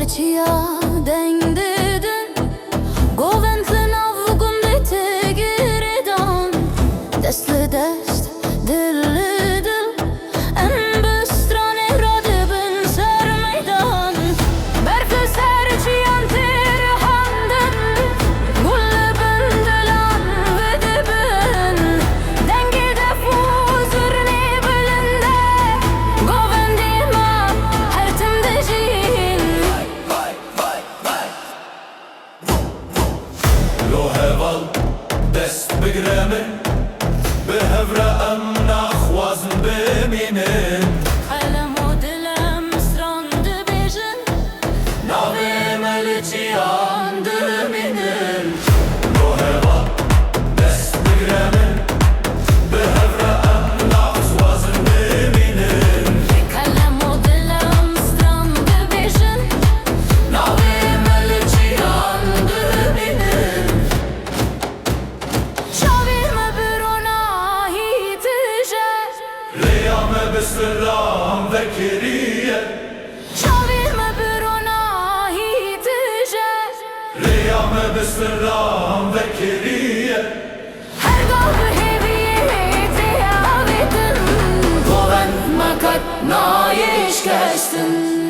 Malcia dengdeden Goventlen avgun lite giredan Destli dest, dilli dil En bestrane radibin ser meydan Berfli serciyan tir handen Gulle bendelan vedibin Dengi defuzur ne bilinde Govendima her timdejin لو هval dest begremen behevra amna khwazn beminen Kalem o dilem strandı bejin nave melciyan düminen لو هval dest begremen behevra amna khwazn beminen Kalem o dilem strandı bejin nave melciyan düminen Şavirme bir ona hitije leyame besram vekiriye Şavirme bir ona hitije leyame besram vekiriye Her galbı heviyeti avidin Goven makat nayiş kestin